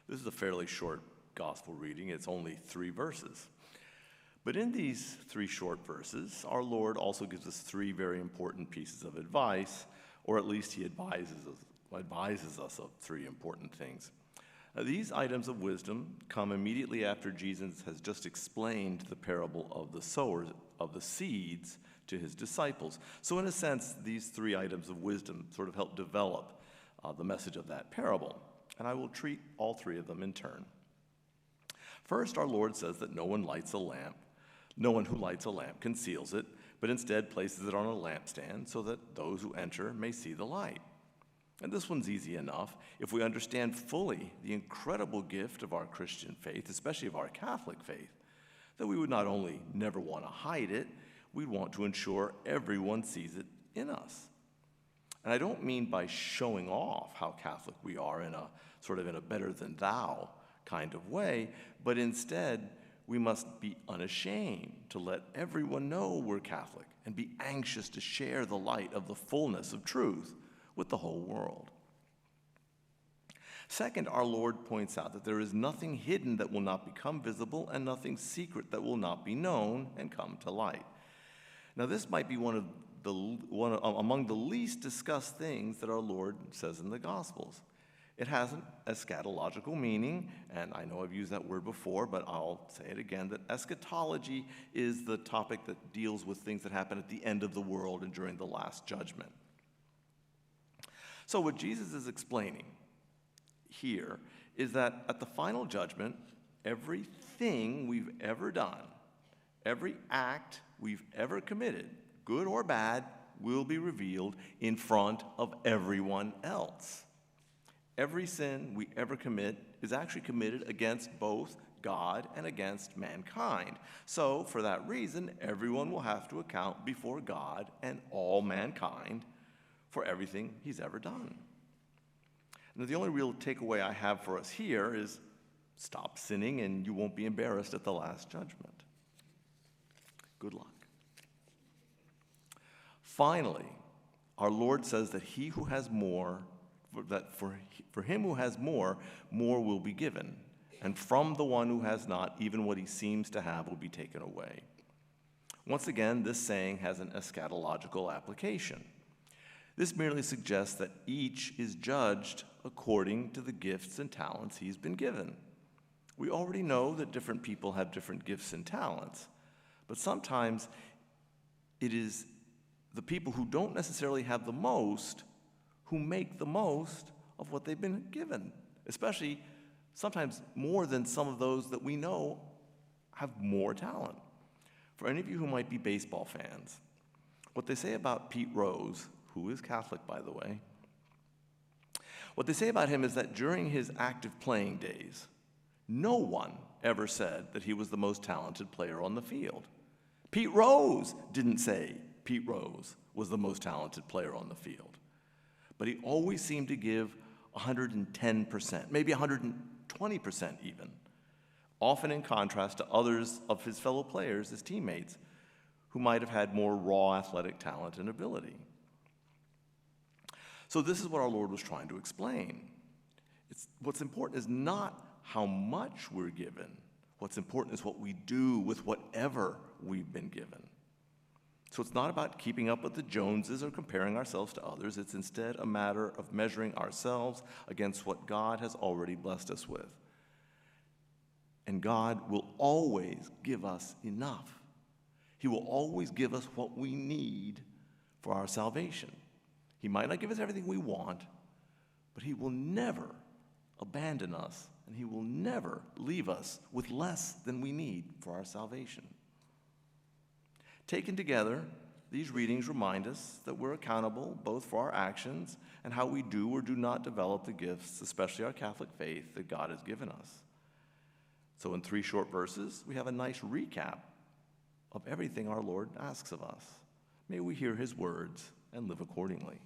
This is a fairly short gospel reading. It's only 3 verses. But in these 3 short verses, our Lord also gives us 3 very important pieces of advice, or at least he advises us of 3 important things. Now, these items of wisdom come immediately after Jesus has just explained the parable of the sowers, of the seeds, to his disciples. So in a sense, these 3 items of wisdom sort of help develop the message of that parable. And I will treat all 3 of them in turn. First, our Lord says that no one who lights a lamp conceals it, but instead places it on a lampstand so that those who enter may see the light. And this one's easy enough if we understand fully the incredible gift of our Christian faith, especially of our Catholic faith, that we would not only never want to hide it, we'd want to ensure everyone sees it in us. And I don't mean by showing off how Catholic we are in a sort of in a better than thou kind of way, but instead we must be unashamed to let everyone know we're Catholic and be anxious to share the light of the fullness of truth with the whole world. Second, our Lord points out that there is nothing hidden that will not become visible and nothing secret that will not be known and come to light. Now, this might be one among the least discussed things that our Lord says in the Gospels. It has an eschatological meaning, and I know I've used that word before, but I'll say it again, that eschatology is the topic that deals with things that happen at the end of the world and during the last judgment. So what Jesus is explaining here is that at the final judgment, everything we've ever done, every act we've ever committed, good or bad, will be revealed in front of everyone else. Every sin we ever commit is actually committed against both God and against mankind. So, for that reason, everyone will have to account before God and all mankind for everything he's ever done. Now, the only real takeaway I have for us here is stop sinning and you won't be embarrassed at the last judgment. Good luck. Finally, our Lord says that he who has more, that for him who has more will be given, and from the one who has not, even what he seems to have will be taken away. Once again, this saying has an eschatological application. This merely suggests that each is judged according to the gifts and talents he's been given. We already know that different people have different gifts and talents, but sometimes it is the people who don't necessarily have the most who make the most of what they've been given, especially sometimes more than some of those that we know have more talent. For any of you who might be baseball fans, what they say about Pete Rose, who is Catholic, by the way, what they say about him is that during his active playing days, no one ever said that he was the most talented player on the field. Pete Rose didn't say Pete Rose was the most talented player on the field. But he always seemed to give 110%, maybe 120% even, often in contrast to others of his fellow players, his teammates, who might have had more raw athletic talent and ability. So this is what our Lord was trying to explain. What's important is not how much we're given. What's important is what we do with whatever we've been given. So it's not about keeping up with the Joneses or comparing ourselves to others. It's instead a matter of measuring ourselves against what God has already blessed us with. And God will always give us enough. He will always give us what we need for our salvation. He might not give us everything we want, but he will never abandon us, and he will never leave us with less than we need for our salvation. Taken together, these readings remind us that we're accountable both for our actions and how we do or do not develop the gifts, especially our Catholic faith, that God has given us. So in 3 short verses, we have a nice recap of everything our Lord asks of us. May we hear his words and live accordingly.